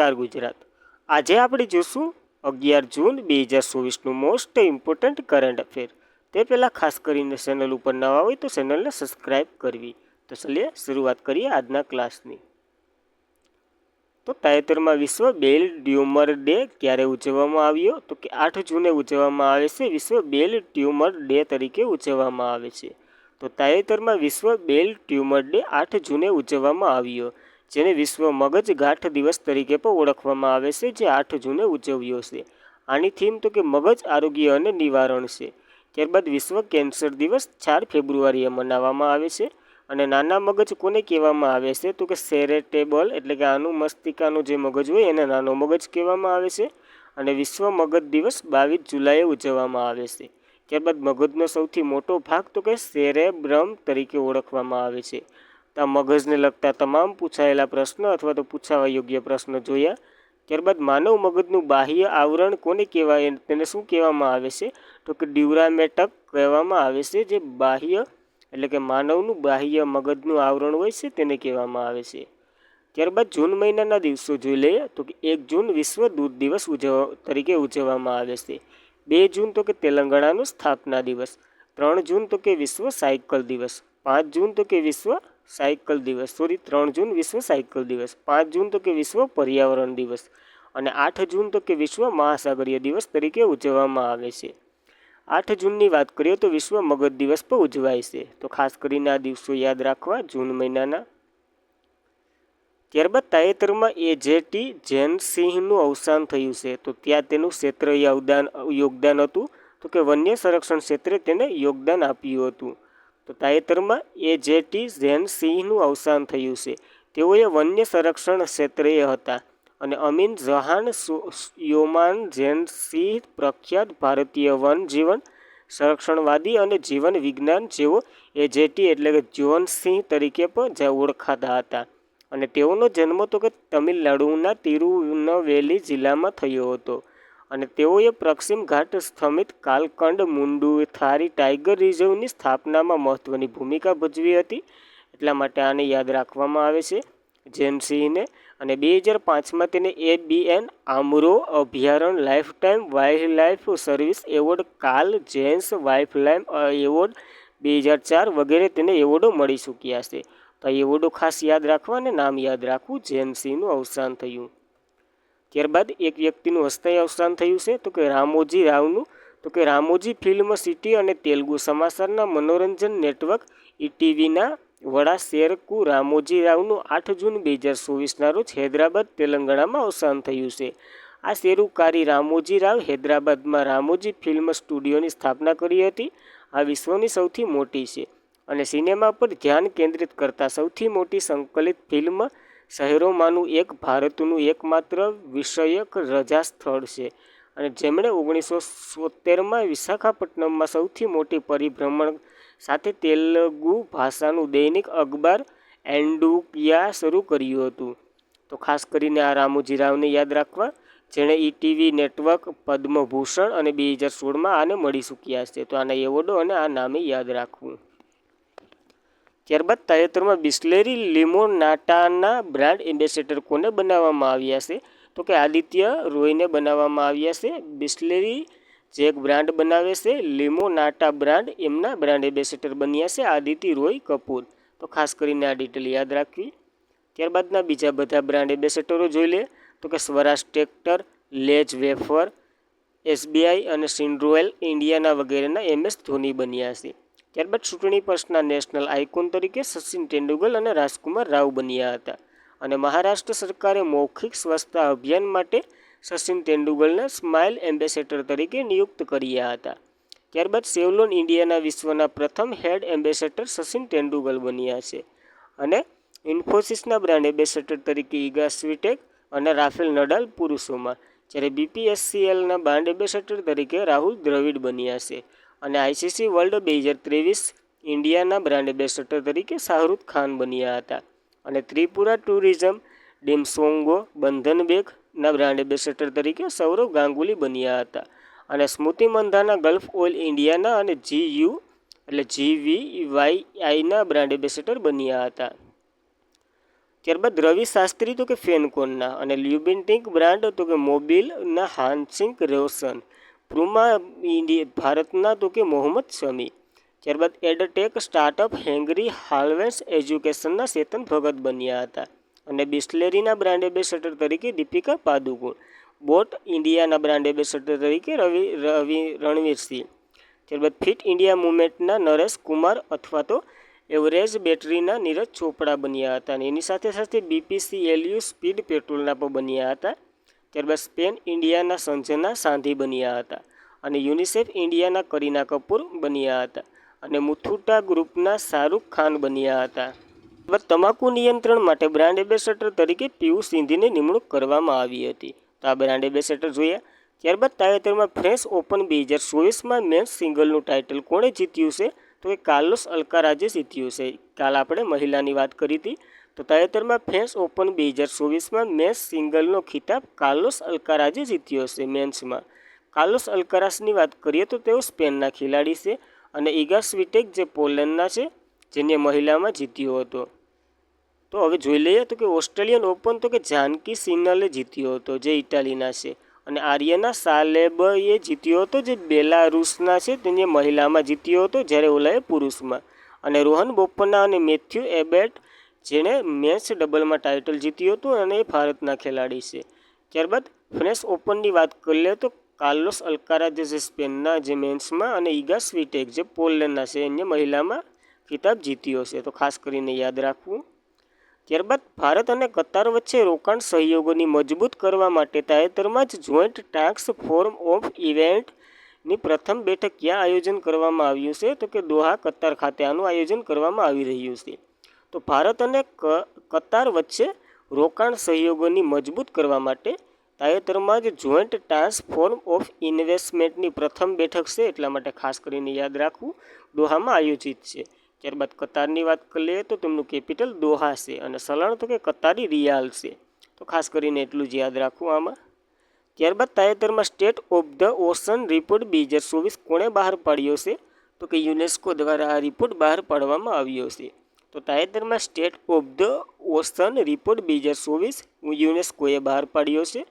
નમસ્કાર ગુજરાત। આજે આપણે જોશું 11 જૂન 2024નું મોસ્ટ ઇમ્પોર્ટન્ટ કરંટ અફેર। તે પહેલાં ખાસ કરીને ચેનલ ઉપર નવા હોય તો ચેનલને સબસ્ક્રાઈબ કરવી। તો ચલીએ શરૂઆત કરીએ આજના ક્લાસની। તો તાજેતરમાં વિશ્વ બેલ ટ્યુમર ડે ક્યારે ઉજવવામાં આવ્યો? તો કે 8 જૂને ઉજવવામાં આવે છે। વિશ્વ બેલ ટ્યુમર ડે તરીકે ઉજવવામાં આવે છે। તો તાજેતરમાં વિશ્વ બેલ ટ્યુમર ડે 8 જૂને ઉજવવામાં આવ્યો, જેને વિશ્વ મગજ ગાંઠ દિવસ તરીકે પણ ઓળખવામાં આવે છે, જે 8 જૂને ઉજવ્યો છે। આની થીમ તો કે મગજ આરોગ્ય અને નિવારણ છે। ત્યારબાદ વિશ્વ કેન્સર દિવસ 4 ફેબ્રુઆરીએ મનાવવામાં આવે છે। અને નાના મગજ કોને કહેવામાં આવે છે? તો કે સેરેટેબલ એટલે કે આનું મસ્તિષ્કનું જે મગજ હોય એને નાનો મગજ કહેવામાં આવે છે। અને વિશ્વ મગજ દિવસ 22 જુલાઈએ ઉજવવામાં આવે છે। ત્યારબાદ મગજનો સૌથી મોટો ભાગ તો કે સેરેબ્રમ તરીકે ઓળખવામાં આવે છે। તો મગજને લગતા તમામ પૂછાયેલા પ્રશ્નો અથવા તો પૂછાવા યોગ્ય પ્રશ્નો જોયા। ત્યારબાદ માનવ મગજનું બાહ્ય આવરણ કોને કહેવાય, તેને શું કહેવામાં આવે છે? તો કે ડ્યુરામેટક કહેવામાં આવે છે, જે બાહ્ય એટલે કે માનવનું બાહ્ય મગજનું આવરણ હોય છે તેને કહેવામાં આવે છે। ત્યારબાદ જૂન મહિનાના દિવસો જોઈ લઈએ તો કે 1 જૂન વિશ્વ દૂધ દિવસ તરીકે ઉજવવામાં આવે છે। 2 જૂન તો કે તેલંગાણાનો સ્થાપના દિવસ। 3 જૂન તો કે વિશ્વ સાયકલ દિવસ। 5 જૂન તો કે વિશ્વ સાયકલ દિવસ 3 જૂન વિશ્વ સાયકલ દિવસ। 5 જૂન તો કે વિશ્વ પર્યાવરણ દિવસ। અને 8 જૂન તો કે વિશ્વ મહાસાગરીય દિવસ તરીકે ઉજવવામાં આવે છે। 8 જૂનની વાત કરીએ તો વિશ્વ મગજ દિવસ પણ ઉજવાય છે, તો ખાસ કરીને આ દિવસો યાદ રાખવા જૂન મહિનાના। ત્યારબાદ તાજેતરમાં એજેટી જૈનસિંહનું અવસાન થયું છે, તો ત્યાં તેનું ક્ષેત્રીય યોગદાન હતું, તો કે વન્ય સંરક્ષણ ક્ષેત્રે તેને યોગદાન આપ્યું હતું। તો તાજેતરમાં એજેટી જૈનસિંહનું અવસાન થયું છે। તેઓએ વન્ય સંરક્ષણ ક્ષેત્રે હતા। અને અમીન જહાન યોમાન જૈનસિંહ પ્રખ્યાત ભારતીય વન જીવન સંરક્ષણવાદી અને જીવન વિજ્ઞાન જેઓ એજેટી એટલે કે જ્યોનસિંહ તરીકે પણ ઓળખાતા હતા। અને તેઓનો જન્મ તો કે તમિલનાડુના તિરુનવેલી જિલ્લામાં થયો હતો। અને તેઓએ પશ્ચિમ ઘાટ સ્થિત કાલકંડ મુંડુથારી ટાઈગર રિઝર્વની સ્થાપનામાં મહત્વની ભૂમિકા ભજવી હતી, એટલા માટે આને યાદ રાખવામાં આવે છે જૈનસિંહને। અને 2005માં તેને ABN આમરો અભયારણ્ય લાઇફટાઇમ વાઇલ્ડલાઇફ સર્વિસ એવોર્ડ, કાલ જેન્સ વાઇલ્ડલાઇફ એવોર્ડ 2004 વગેરે તેને એવોર્ડો મળી ચૂક્યા છે। તો આ એવોર્ડો ખાસ યાદ રાખવા અને નામ યાદ રાખવું। જૈનસિંહનું અવસાન થયું। ત્યારબાદ એક વ્યક્તિનું અસ્થાયી અવસાન થયું છે, તો કે રામોજી રાવનું। તો કે રામોજી ફિલ્મ સિટી અને તેલુગુ સમાચારના મનોરંજન નેટવર્ક ETVના વડા શેરકુ રામોજી રાવનું 8 જૂન 2024ના રોજ હૈદરાબાદ, તેલંગાણામાં અવસાન થયું છે। આ શેરુકારી રામોજી રાવ હૈદરાબાદમાં રામોજી ફિલ્મ સ્ટુડિયોની સ્થાપના કરી હતી। આ વિશ્વની સૌથી મોટી છે અને સિનેમા પર ધ્યાન કેન્દ્રિત કરતા સૌથી મોટી સંકલિત ફિલ્મ શહેરોમાંનું એક, ભારતનું એકમાત્ર વિષયક રજા સ્થળ છે। અને જેમણે 1973માં વિશાખાપટ્ટનમમાં સૌથી મોટી પરિભ્રમણ સાથે તેલુગુ ભાષાનું દૈનિક અખબાર એન્ડુકિયા શરૂ કર્યું હતું। તો ખાસ કરીને આ રામોજી રાવને યાદ રાખવા, જેણે ETV નેટવર્ક પદ્મભૂષણ અને 2016માં આને મળી ચૂક્યા છે। તો આના એવોર્ડો અને આ નામે યાદ રાખવું। ત્યારબાદ તાજેતરમાં બિસ્લેરી લિમોનાટાના બ્રાન્ડ એમ્બેસેડર કોને બનાવવામાં આવ્યા છે? તો કે આદિત્ય રોયને બનાવવામાં આવ્યા છે। બિસ્લેરી જે એક બ્રાન્ડ બનાવે છે લિમોનાટા બ્રાન્ડ, એમના બ્રાન્ડ એમ્બેસેડર બન્યા છે આદિત્ય રોય કપૂર। તો ખાસ કરીને આ ડિટેલ યાદ રાખવી। ત્યારબાદના બીજા બધા બ્રાન્ડ એમ્બેસેડરો જોઈ લે તો કે સ્વરાજ ટ્રેક્ટર, લેજ વેફર, SBI અને સિન્ડ્રોએલ ઇન્ડિયાના વગેરેના MS ધોની બન્યા છે। ત્યારબાદ ચૂંટણી પંચના નેશનલ આઇકોન તરીકે સચિન તેંડુલકર અને રાજકુમાર રાવ બન્યા હતા। અને મહારાષ્ટ્ર સરકારે મૌખિક સ્વચ્છતા અભિયાન માટે સચિન તેંડુલકરને સ્માઇલ એમ્બેસેડર તરીકે નિયુક્ત કર્યા હતા। ત્યારબાદ સેવલોન ઇન્ડિયાના વિશ્વના પ્રથમ હેડ એમ્બેસેડર સચિન તેંડુલકર બન્યા છે। અને ઇન્ફોસિસના બ્રાન્ડ એમ્બેસેડર તરીકે ઇગા સ્વીટેક અને રાફેલ નડાલ પુરુષોમાં, જ્યારે BPSCLના બ્રાન્ડ એમ્બેસેડર તરીકે રાહુલ દ્રવિડ બન્યા છે। અને ICC વર્લ્ડ 2023 ઇન્ડિયાના બ્રાન્ડ એમ્બેસેડર તરીકે શાહરૂખ ખાન બન્યા હતા। અને ત્રિપુરા ટુરિઝમ ડિમસોંગો બંધન બેંકના બ્રાન્ડ એમ્બેસેડર તરીકે સૌરવ ગાંગુલી બન્યા હતા। અને સ્મૃતિ મંધાના ગલ્ફ ઓઇલ ઇન્ડિયાના અને GVYIના બ્રાન્ડ એમ્બેસેડર બન્યા હતા। ત્યારબાદ રવિ શાસ્ત્રી તો કે ફેનકોનના, અને લ્યુબિન્ટિંક બ્રાન્ડ તો કે મોબિલના હાનસિંગ રોશન, પ્રુમા ભારતના તો કે મોહમ્મદ શમી. ત્યારબાદ એડટેક સ્ટાર્ટઅપ હેંગરી હાલ્વેન્સ એજ્યુકેશનના ચેતન ભગત બન્યા હતા. અને બિસ્લેરીના બ્રાન્ડ એમ્બેસેડર તરીકે દીપિકા પાદુકોણ, બોટ ઇન્ડિયાના બ્રાન્ડ એમ્બેસેડર તરીકે રણવીરસિંહ. ત્યારબાદ ફિટ ઇન્ડિયા મુવમેન્ટના નરેશ કુમાર અથવા તો એવરેજ બેટરીના નીરજ ચોપડા બન્યા હતા. અને એની સાથે સાથે BPCLU સ્પીડ પેટ્રોલના પણ બન્યા હતા. ત્યારબાદ સ્પેન ઇન્ડિયાના સંજના સાંધી બન્યા હતા. અને યુનિસેફ ઇન્ડિયાના કરીના કપૂર બન્યા હતા. અને મુથુટા ગ્રુપના શાહરૂખ ખાન બન્યા હતા. તમાકુ નિયંત્રણ માટે બ્રાન્ડ એમ્બેસેડર તરીકે પીયુ સિંધીની નિમણૂક કરવામાં આવી હતી. તો આ બ્રાન્ડ એમ્બેસેડર જોયા. ત્યારબાદ તાજેતરમાં ફ્રેન્ચ ઓપન 2024માં મેન્સ સિંગલનું ટાઇટલ કોણે જીત્યું છે? તો એ કાર્લોસ અલ્કારાઝે જીત્યું છે. કાલ આપણે મહિલાની વાત કરી હતી. તો તાજેતરમાં ફ્રેન્ચ ઓપન 2024માં મેન્સ સિંગલનો ખિતાબ કાર્લોસ અલ્કારાઝે જીત્યો છે. મેન્સમાં કાર્લોસ અલ્કારાઝની વાત કરીએ તો તેઓ સ્પેનના ખેલાડી છે. અને ઇગા સ્વિટેક જે પોલેન્ડના છે, જેને મહિલામાં જીત્યો હતો. તો હવે જોઈ લઈએ તો કે ઓસ્ટ્રેલિયન ઓપન તો કે જાનકી સિન્નલે જીત્યો હતો, જે ઇટાલીના છે. અને આર્યના સાલેબએ જીત્યો હતો, જે બેલારુસના છે, તેને મહિલામાં જીત્યો હતો, જ્યારે ઓલાએ પુરુષમાં. અને રોહન બોપન્ના અને મેથ્યુ એબેટ, જેણે મેન્સ ડબલમાં ટાઇટલ જીત્યું હતું, અને એ ભારતના ખેલાડી છે. ત્યારબાદ ફ્રેન્ચ ઓપનની વાત કરી લે તો કાર્લોસ અલ્કારાઝે જે સ્પેનના જે મેન્સમાં, અને ઇગા સ્વિટેક જે પોલેન્ડના છે, એને મહિલામાં ખિતાબ જીત્યો છે. તો ખાસ કરીને યાદ રાખવું. ત્યારબાદ ભારત અને કતાર વચ્ચે રોકાણ સહયોગોની મજબૂત કરવા માટે તાજેતરમાં જ જોઈન્ટ ટાસ્ક ફોર્સ ઓફ ઇવેન્ટની પ્રથમ બેઠક ક્યાં આયોજન કરવામાં આવ્યું છે? તો કે દોહા, કતાર ખાતે આનું આયોજન કરવામાં આવી રહ્યું છે. તો ભારત અને કતાર વચ્ચે રોકાણ સહયોગોની મજબૂત કરવા માટે તાજેતરમાં જ જોઈન્ટ ટાસ્ક ફોર્સ ઓફ ઇન્વેસ્ટમેન્ટની પ્રથમ બેઠક છે, એટલા માટે ખાસ કરીને યાદ રાખવું, દોહામાં આયોજિત છે. ત્યારબાદ કતારની વાત કરી લઈએ તો તેમનું કેપિટલ દોહા છે, અને ચલણ તો કે કતારી રિયાલ છે. તો ખાસ કરીને એટલું જ યાદ રાખવું આમાં. ત્યારબાદ તાજેતરમાં state of the ocean report 2024 કોણે બહાર પાડ્યો છે? તો કે યુનેસ્કો દ્વારા આ રિપોર્ટ બહાર પાડવામાં આવ્યો છે. તો તાજેતરમાં state of the ocean report 2024 યુનેસ્કોએ બહાર પાડ્યો છે,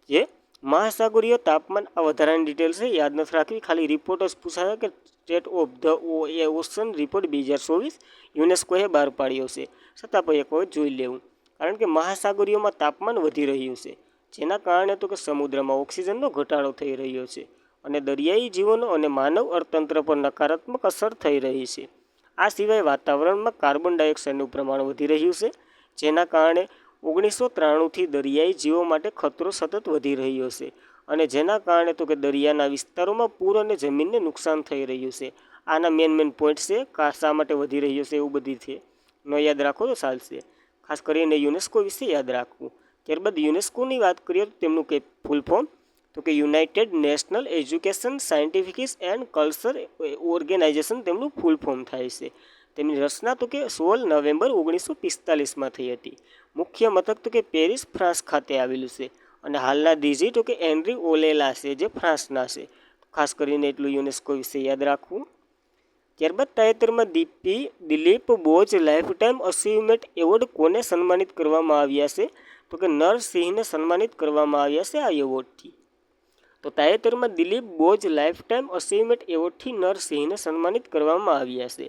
જે મહાસાગરીય તાપમાન, આ વધારાની ડિટેલ છે, યાદ નથી રાખવી, ખાલી રિપોર્ટ જ પૂછાશે કે state of the ocean report 2024 યુનેસ્કોએ બહાર પાડ્યો છે. છતાં પણ એક વખત જોઈ લેવું, કારણ કે મહાસાગરીયોમાં તાપમાન વધી રહ્યું છે, જેના કારણે તો કે સમુદ્રમાં ઓક્સિજનનો ઘટાડો થઈ રહ્યો છે, અને દરિયાઈ જીવનો અને માનવ અર્થતંત્ર પર નકારાત્મક અસર થઈ રહી છે. આ સિવાય વાતાવરણમાં કાર્બન ડાયોક્સાઇડનું પ્રમાણ વધી રહ્યું છે, જેના કારણે 1993થી દરિયાઈ જીવો માટે ખતરો સતત વધી રહ્યો છે, અને જેના કારણે તો કે દરિયાના વિસ્તારોમાં પૂર અને જમીનને નુકસાન થઈ રહ્યું છે. આના મેન પોઈન્ટ છે, શા માટે વધી રહ્યો છે એવું બધી છે, ન યાદ રાખો તો ચાલશે. ખાસ કરીને યુનેસ્કો વિશે યાદ રાખવું. ત્યારબાદ યુનેસ્કોની વાત કરીએ તો તેમનું કે ફૂલ ફોર્મ તો કે united national education scientific and culture organization તેમનું ફૂલ ફોર્મ થાય છે. તેમની રચના તો કે 16 નવેમ્બર 1945માં થઈ હતી. મુખ્ય મથક તો કે પેરિસ, ફ્રાન્સ ખાતે આવેલું છે. અને હાલના ડીજી તો કે એન્ડ્રી ઓલેલા છે, જે ફ્રાન્સના છે. ખાસ કરીને એટલું યુનેસ્કો વિશે યાદ રાખવું. ત્યારબાદ તાજેતરમાં Dilip Bose lifetime achievement award કોને સન્માનિત કરવામાં આવ્યા છે? તો કે નરસિંહને સન્માનિત કરવામાં આવ્યા છે આ એવોર્ડથી. તો તાજેતરમાં દિલીપ બોઝ લાઇફટાઇમ અચીવમેન્ટ એવોર્ડથી નરસિંહને સન્માનિત કરવામાં આવ્યા છે.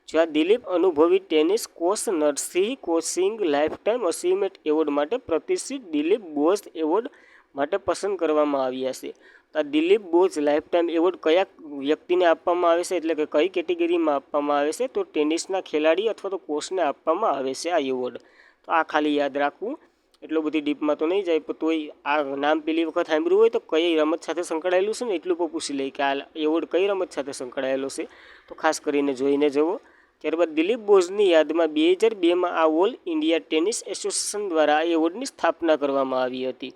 જ્યાં દિલીપ અનુભવી tennis coach Narsinh coaching lifetime achievement award માટે પ્રતિષ્ઠિત દિલીપ બોઝ એવોર્ડ માટે પસંદ કરવામાં આવ્યા છે. આ દિલીપ બોઝ લાઇફટાઇમ એવોર્ડ કયા વ્યક્તિને આપવામાં આવે છે, એટલે કે કઈ કેટેગરીમાં આપવામાં આવે છે? તો ટેનિસના ખેલાડી અથવા તો કોચને આપવામાં આવે છે આ એવોર્ડ. તો આ ખાલી યાદ રાખવું, એટલો બધી ડીપમાં તો નહીં જાય, પણ તોય આ નામ પેલી વખત સાંભળ્યું હોય તો કઈ રમત સાથે સંકળાયેલું છે ને એટલું પણ પૂછી લઈએ કે આ એવોર્ડ કઈ રમત સાથે સંકળાયેલો છે, તો ખાસ કરીને જોઈને જવો. ત્યારબાદ દિલીપ બોઝની યાદમાં 2002માં આ ઓલ ઇન્ડિયા ટેનિસ એસોસિએશન દ્વારા આ એવોર્ડની સ્થાપના કરવામાં આવી હતી,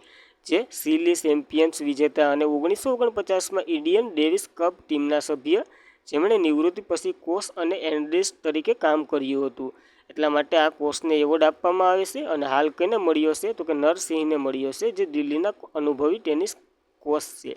જે સિલી ચેમ્પિયન્સ વિજેતા અને 1949માં ઇન્ડિયન ડેવિસ કપ ટીમના સભ્ય, જેમણે નિવૃત્તિ પછી કોચ અને એનાલિસ્ટ તરીકે કામ કર્યું હતું. એટલા માટે આ કોચને એવોર્ડ આપવામાં આવે છે. અને હાલ કેને મળ્યો છે? તો કે નરસિંહને મળ્યો છે, જે દિલ્હીના અનુભવી ટેનિસ કોચ છે.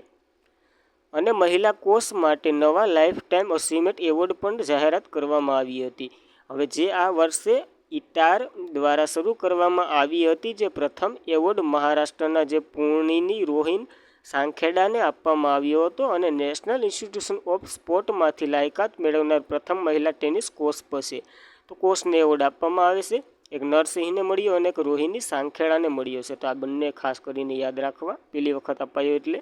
અને મહિલા કોચ માટે નવા લાઇફ ટાઈમ અચીવમેન્ટ એવોર્ડ પણ જાહેરાત કરવામાં આવી હતી. હવે જે આ વર્ષે ઇટાર દ્વારા શરૂ કરવામાં આવી હતી, જે પ્રથમ એવોર્ડ મહારાષ્ટ્રના જે પૂર્ણીની રોહિન સાંખેડાને આપવામાં આવ્યો હતો અને નેશનલ ઇન્સ્ટિટ્યુશન ઓફ સ્પોર્ટમાંથી લાયકાત મેળવનાર પ્રથમ મહિલા ટેનિસ કોચ છે. તો કોચને એવોર્ડ આપવામાં આવે છે. એક નરસિંહને મળ્યો અને એક રોહિની સાંખેડાને મળ્યો છે. તો આ બંને ખાસ કરીને યાદ રાખવા, પેલી વખત અપાયો એટલે.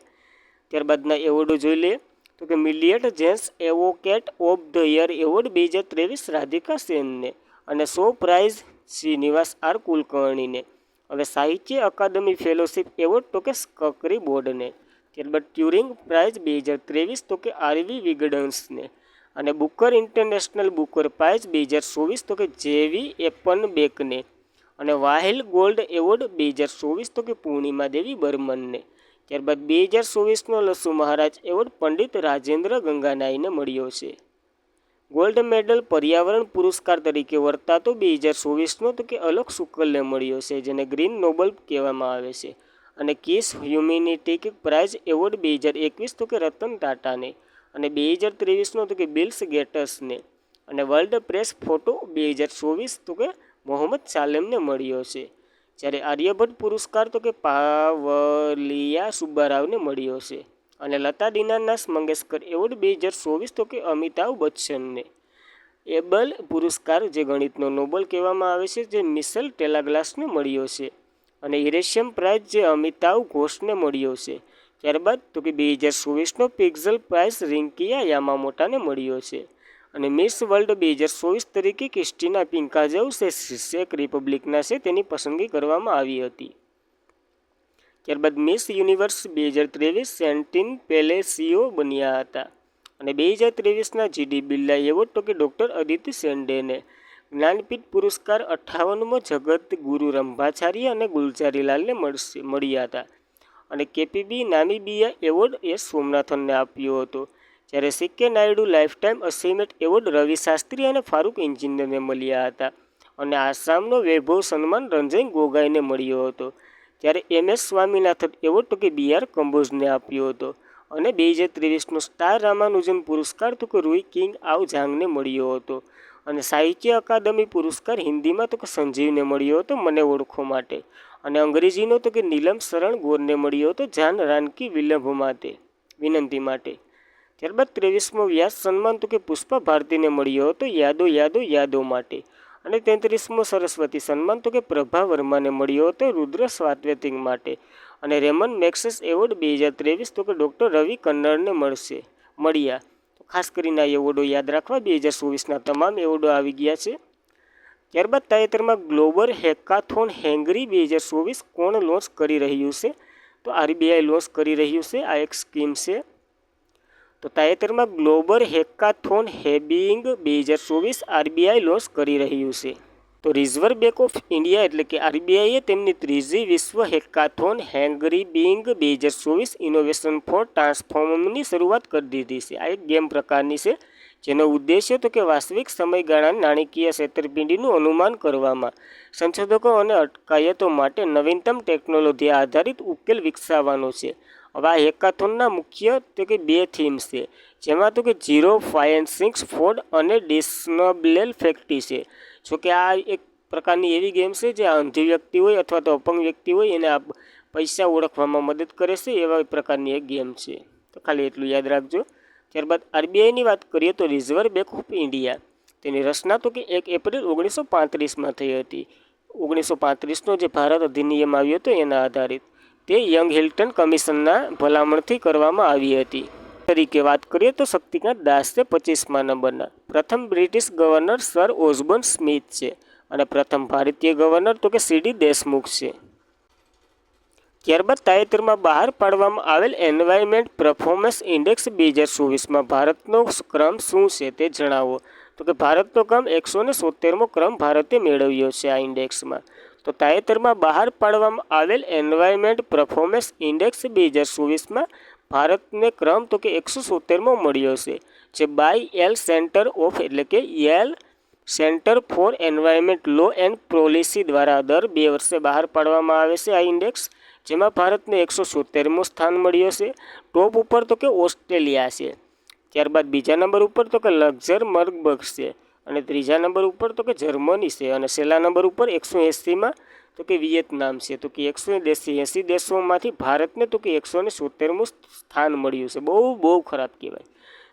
ત્યારબાદના એવોર્ડો જોઈ લઈએ. તો કે મિલિયટ જેન્સ advocate of the year award 2023 Radhika સેનને અને 100 પ્રાઇઝ શ્રીનિવાસ આર કુલકર્ણીને. હવે સાહિત્ય અકાદમી ફેલોશિપ એવોર્ડ તો કે સ્કકરી બોર્ડને. ત્યારબાદ ટ્યુરિંગ પ્રાઇઝ 2023 તો કે આરવી વિગડન્સને. અને બુકર ઇન્ટરનેશનલ બુકર પ્રાઇઝ 2024 તો કે જેવી એપનબેકને. અને વાહિલ ગોલ્ડ એવોર્ડ 2024 તો કે પૂર્ણિમા દેવી બર્મનને. ત્યારબાદ 2024નો લસુ મહારાજ એવોર્ડ પંડિત રાજેન્દ્ર ગંગાનાઈને મળ્યો છે. ગોલ્ડ મેડલ પર્યાવરણ પુરસ્કાર તરીકે વર્તાતો 2024નો તો કે અલોક શુક્લને મળ્યો છે, જેને ગ્રીન નોબલ કહેવામાં આવે છે. અને કિસ હ્યુમેનિટી પ્રાઇઝ એવોર્ડ 2021 તો કે રતન ટાટાને. અને 2023નો તો કે બિલ્સ ગેટ્સને. અને વર્લ્ડ પ્રેસ ફોટો 2024 તો કે મોહમ્મદ સાલેમને મળ્યો છે. જ્યારે આર્યભટ્ટ પુરસ્કાર તો કે પાવલિયા સુબ્બારાવને મળ્યો છે. અને લતા દીનાનાથ મંગેશકર એવોર્ડ 2024 તો કે અમિતાભ બચ્ચનને. એબલ પુરસ્કાર જે ગણિતનો નોબલ કહેવામાં આવે છે, જે મિશેલ ટેલાગ્લાસને મળ્યો છે. અને ઇરેશિયમ પ્રાઇઝ જે અમિતાભ ઘોષને મળ્યો છે. ત્યારબાદ તો કે 2024નો પિક્ઝલ પ્રાઇઝ રિંકિયા યામામોટાને મળ્યો છે. અને મિસ વર્લ્ડ 2024 તરીકે ક્રિસ્ટીના પિંકાઝેવ ચેક રિપબ્લિકના છે, તેની પસંદગી કરવામાં આવી હતી. ત્યારબાદ મિસ યુનિવર્સ 2023 સેન્ટિન પેલેસિયો બન્યા હતા. અને 2023ના જીડી બિરલા એવોર્ડ તો કે ડૉક્ટર અદિતિ શેંડેને. જ્ઞાનપીઠ પુરસ્કાર 58મો જગત ગુરુ રંભાચાર્ય અને ગુલજારીલાલને મળ્યા હતા. અને કેપીબી નામીબિયા એવોર્ડ એસ સોમનાથનને આપ્યો હતો. જ્યારે CK Naidu lifetime achievement award Ravi Shastri અને ફારૂક એન્જિનિયરને મળ્યા હતા. અને આસામનો વૈભવ સન્માન રંજન ગોગાઈને મળ્યો હતો. ત્યારે એમએસ સ્વામીનાથન એવોર્ડ તો કે બીઆર કંબોજને આપ્યો હતો. અને 2023નો સ્ટાર રામાનુજન પુરસ્કાર તો કે રૂઈ કિંગ આવ ઝાંગને મળ્યો હતો. અને સાહિત્ય અકાદમી પુરસ્કાર હિન્દીમાં તો કે સંજીવને મળ્યો હતો મને ઓળખો માટે. અને અંગ્રેજીનો તો કે નીલમ શરણ ગોરને મળ્યો હતો જાન રાનકી વિનંતી માટે. ત્યારબાદ 23મો વ્યાસ સન્માન તો કે પુષ્પા ભારતીને મળ્યો હતો યાદો માટે. અને 33મો સરસ્વતી સન્માન તો કે પ્રભા વર્માને મળ્યો હતો રુદ્ર સ્વાત્વેતિંગ માટે. અને રેમન મેક્સેસ એવોર્ડ 2023 તો કે ડૉક્ટર રવિ કન્નરને મળ્યા. તો ખાસ કરીને આ એવોર્ડો યાદ રાખવા. 2024ના તમામ એવોર્ડો આવી ગયા છે. ત્યારબાદ તાજેતરમાં ગ્લોબલ હેકાથોન હેંગરી 2024 કોણ લોન્ચ કરી રહ્યું છે? તો આરબીઆઈ લોન્ચ કરી રહ્યું છે. આ એક સ્કીમ છે. તો તાજેતરમાં ગ્લોબલ હેકાથોન હેબિંગ 2024 આરબીઆઈ લોન્ચ કરી રહ્યું છે. તો રિઝર્વ બેંક ઓફ ઇન્ડિયા એટલે કે આરબીઆઈએ તેમની ત્રીજી વિશ્વ hackathon hungry Bing 2024 innovation four ટ્રાન્સફોર્મની શરૂઆત કરી દીધી છે. આ એક ગેમ પ્રકારની છે, જેનો ઉદ્દેશ્ય તો કે વાસ્તવિક સમયગાળાની નાણાકીય છેતરપિંડીનું અનુમાન કરવામાં સંશોધકો અને અટકાયતો માટે નવીનતમ ટેકનોલોજી આધારિત ઉકેલ વિકસાવવાનો છે. હવે આ હેકાથોનના મુખ્ય તો કે 2 થીમ્સ છે, જેમાં તો કે ઝીરો ફાઇનાન્સિંગ ફ્રોડ અને ડિસ્નબલેલ ફેક્ટી છે. જોકે આ એક પ્રકારની એવી ગેમ છે જે અંધી વ્યક્તિ હોય અથવા તો અપંગ વ્યક્તિ હોય એને આ પૈસા ઓળખવામાં મદદ કરે છે, એવા પ્રકારની એક ગેમ છે. તો ખાલી એટલું યાદ રાખજો. ત્યારબાદ આરબીઆઈની વાત કરીએ તો રિઝર્વ બેંક ઓફ ઇન્ડિયા, તેની રચના તો કે 1 એપ્રિલ 1935માં થઈ હતી. 1935નો જે ભારત અધિનિયમ આવ્યો હતો એના આધારિત તે યંગ હિલ્ટન કમિશનના ભલામણથી કરવામાં આવી હતી. તરીકે વાત કરીએ તો શક્તિકાંત દાસ છે 25મા નંબરના. પ્રથમ British governor sir Osborne Smith છે. અને પ્રથમ ભારતીય ગવર્નર તો કે સીડી દેશમુખ છે. ત્યારબાદ તાજેતરમાં બહાર પાડવામાં આવેલ એન્વાયરમેન્ટ પરફોર્મન્સ ઇન્ડેક્સ 2024માં ભારતનો ક્રમ શું છે તે જણાવો. તો કે ભારતનો ક્રમ 176મો ક્રમ ભારતે મેળવ્યો છે આ ઇન્ડેક્સમાં. તો તાજેતરમાં બહાર પાડવામાં આવેલ એન્વાયરમેન્ટ પરફોર્મન્સ ઇન્ડેક્સ 2024માં ભારતને ક્રમ તો કે 176મો મળ્યો છે, જે બાય એલ સેન્ટર ઓફ એટલે કે L centre for environment law and policy દ્વારા દર 2 વર્ષે બહાર પાડવામાં આવે છે આ ઇન્ડેક્સ, જેમાં ભારતને 176મો સ્થાન મળ્યો છે. ટોપ ઉપર તો કે ઓસ્ટ્રેલિયા છે. ત્યારબાદ બીજા નંબર ઉપર તો કે લક્ઝમબર્ગ છે. અને ત્રીજા નંબર ઉપર તો કે જર્મની છે અને છેલ્લા નંબર ઉપર 180માં તો કે વિયેતનામ છે. તો કે 180 દેશોમાંથી ભારતને તો કે 170મું સ્થાન મળ્યું છે. બહુ ખરાબ કહેવાય.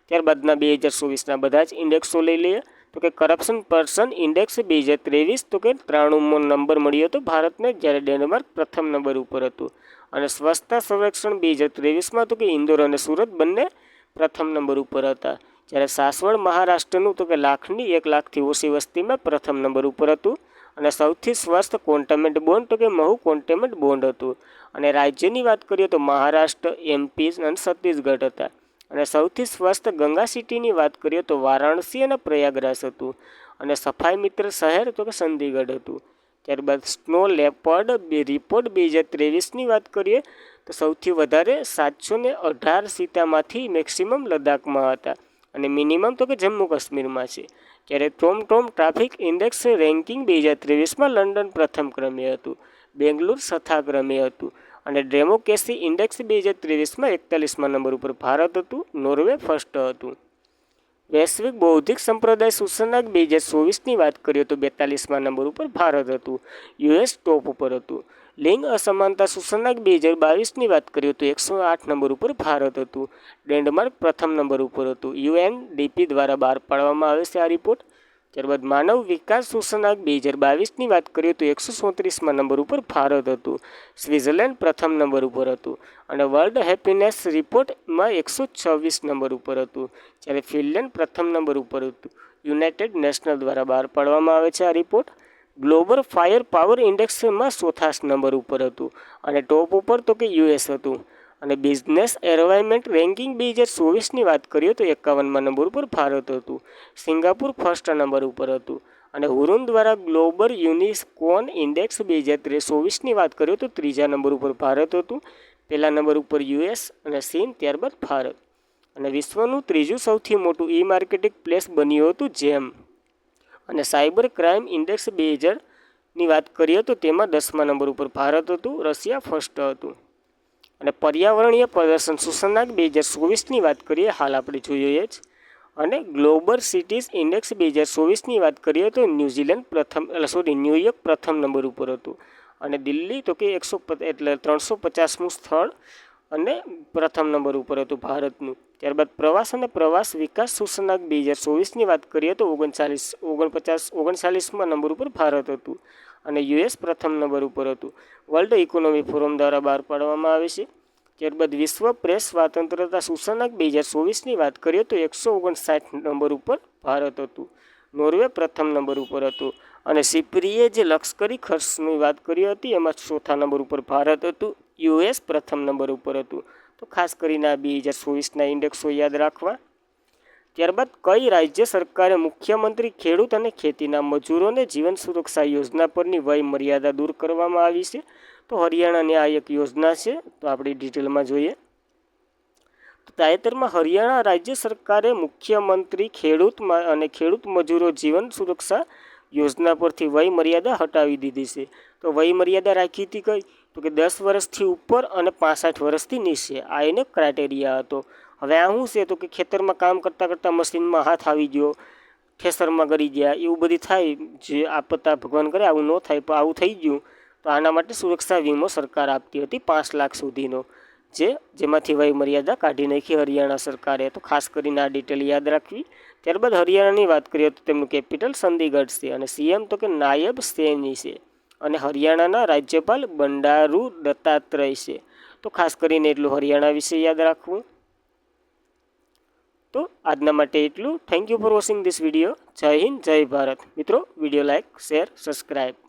ત્યારબાદના 2024ના બધા જ ઇન્ડેક્સો લઈ લઈએ. તો કે કરપ્શન પર્સન ઇન્ડેક્સ 2023 તો કે 93મો નંબર મળ્યો હતો ભારતને, જ્યારે ડેનમાર્ક પ્રથમ નંબર ઉપર હતું. અને સ્વચ્છતા સર્વેક્ષણ 2023માં તો કે ઇન્દોર અને સુરત બંને પ્રથમ નંબર ઉપર હતા. જ્યારે સાસવડ મહારાષ્ટ્રનું તો કે 1 લાખથી ઓછી વસ્તીમાં પ્રથમ નંબર ઉપર હતું. અને સૌથી સ્વસ્થ કોન્ટેનમેન્ટ બોન્ડ તો કે મહુ કોન્ટેનમેન્ટ બોન્ડ હતું. અને રાજ્યની વાત કરીએ તો મહારાષ્ટ્ર, એમપી અને છત્તીસગઢ હતા. અને સૌથી સ્વસ્થ ગંગા સિટીની વાત કરીએ તો વારાણસી અને પ્રયાગરાજ હતું. અને સફાઈ મિત્ર શહેર તો કે ચંદીગઢ હતું. ત્યારબાદ સ્નો લેપર્ડ રિપોર્ટ 2023ની વાત કરીએ તો સૌથી વધારે 718 સીટામાંથી મેક્સિમમ લદ્દાખમાં હતા અને મિનિમમ તો કે જમ્મુ કાશ્મીરમાં છે. જ્યારે ટોમ ટ્રાફિક ઇન્ડેક્સ રેન્કિંગ 2023માં લંડન પ્રથમ ક્રમે હતું, બેંગ્લોર છઠ્ઠા ક્રમે હતું. અને ડેમોક્રેસી ઇન્ડેક્સ 2023માં 41મા નંબર ઉપર ભારત હતું, નોર્વે ફર્સ્ટ હતું. વૈશ્વિક બૌદ્ધિક સંપ્રદાય સૂચકાંક 2024ની વાત કરીએ તો 42મા નંબર ઉપર ભારત હતું, યુએસ ટોપ ઉપર હતું. લિંગ અસમાનતા સૂચકાંક 2022ની વાત કરીએ તો 108 નંબર ઉપર ભારત હતું, ડેનમાર્ક પ્રથમ નંબર ઉપર હતું. યુએનડીપી દ્વારા બહાર પાડવામાં આવે છે આ રિપોર્ટ. ત્યારબાદ માનવ વિકાસ સૂચકાંક 2022ની વાત કરીએ તો 134મા નંબર ઉપર ભારત હતું, સ્વિટ્ઝરલેન્ડ પ્રથમ નંબર ઉપર હતું. અને વર્લ્ડ હેપીનેસ રિપોર્ટમાં 126 નંબર ઉપર હતું, જ્યારે ફિનલેન્ડ પ્રથમ નંબર ઉપર હતું. યુનાઇટેડ નેશનલ દ્વારા બહાર પાડવામાં આવે છે આ રિપોર્ટ. ગ્લોબલ ફાયર પાવર ઇન્ડેક્સમાં 64 નંબર ઉપર હતું અને ટોપ ઉપર તો કે યુએસ હતું. અને બિઝનેસ એન્વાયરમેન્ટ રેન્કિંગ 2024ની વાત કરીએ તો 51મા નંબર ઉપર ભારત હતું, સિંગાપુર ફર્સ્ટ નંબર ઉપર હતું. અને હુરુન દ્વારા ગ્લોબલ યુનિકોર્ન ઇન્ડેક્સ 2024ની વાત કરીએ તો ત્રીજા નંબર ઉપર ભારત હતું, પહેલા નંબર ઉપર યુએસ અને ચીન, ત્યારબાદ ભારત. અને વિશ્વનું ત્રીજું સૌથી મોટું ઈ માર્કેટિંગ પ્લેસ બન્યું હતું જેમ. અને સાયબર ક્રાઇમ ઇન્ડેક્સ 2000ની વાત કરીએ તો તેમાં 10મા નંબર ઉપર ભારત હતું, રશિયા ફર્સ્ટ હતું. અને પર્યાવરણીય પ્રદર્શન સૂચકાંક 2024ની વાત કરીએ, હાલ આપણે જોઈએ જ. અને ગ્લોબલ સિટીઝ ઇન્ડેક્સ 2024ની વાત કરીએ તો ન્યૂયોર્ક પ્રથમ નંબર ઉપર હતું. અને દિલ્હી તો કે 350મું સ્થળ અને પ્રથમ નંબર ઉપર હતું ભારતનું. ત્યારબાદ પ્રવાસ અને પ્રવાસ વિકાસ સૂચકાંક 2024ની વાત કરીએ તો 39મા નંબર ઉપર ભારત હતું અને યુએસ પ્રથમ નંબર ઉપર હતું. વર્લ્ડ ઇકોનોમી ફોરમ દ્વારા બહાર પાડવામાં આવે છે. ત્યારબાદ વિશ્વ પ્રેસ સ્વતંત્રતા સૂચકાંક 2024ની વાત કરીએ તો 159 નંબર ઉપર ભારત હતું, નોર્વે પ્રથમ નંબર ઉપર હતું. અને સિપ્રીએ જે લશ્કરી ખર્ચની વાત કરી હતી એમાં ચોથા નંબર ઉપર ભારત હતું, યુએસ પ્રથમ નંબર ઉપર હતું. તો ખાસ કરીને આ 2024ના ઇન્ડેક્સો યાદ રાખવા. ત્યારબાદ કઈ રાજ્ય સરકારે મુખ્યમંત્રી ખેડૂત અને ખેતીના મજૂરોને જીવન સુરક્ષા યોજના પરની વય મર્યાદા દૂર કરવામાં આવી છે? તો હરિયાણાની આ એક યોજના છે, તો આપણે ડિટેલમાં જોઈએ. તાજેતરમાં હરિયાણા રાજ્ય સરકારે મુખ્યમંત્રી ખેડૂત અને ખેડૂત મજૂરો જીવન સુરક્ષા યોજના પરથી વય મર્યાદા હટાવી દીધી છે. તો વય મર્યાદા રાખી હતી કઈ? તો કે 10 વર્ષથી ઉપર અને 65 વર્ષથી નીચે, આ એનો ક્રાઇટેરિયા હતો. હવે આ શું છે તો કે ખેતરમાં કામ કરતાં મશીનમાં હાથ આવી ગયો, થેસરમાં ગળી ગયા, એવું બધી થાય, જે આપતા ભગવાન કરે આવું ન થાય, પણ આવું થઈ ગયું તો આના માટે સુરક્ષા વીમો સરકાર આપતી હતી 5 લાખ સુધીનો, જેમાંથી વય મર્યાદા કાઢી નાખી હરિયાણા સરકારે. તો ખાસ કરીને આ ડિટેલ યાદ રાખવી. ત્યારબાદ હરિયાણાની વાત કરીએ તો તેમનું કેપિટલ ચંદીગઢ છે અને સીએમ તો કે નાયબ સૈની છે અને હરિયાણાના રાજ્યપાલ બંડારુ દત્તાત્રેય છે. તો ખાસ કરીને એટલું હરિયાણા વિશે યાદ રાખવું. તો આજના માટે એટલું. Thank you for watching this video. જય હિન્દ, જય ભારત. મિત્રો, વિડીયો લાઇક, શેર, સબસ્ક્રાઈબ.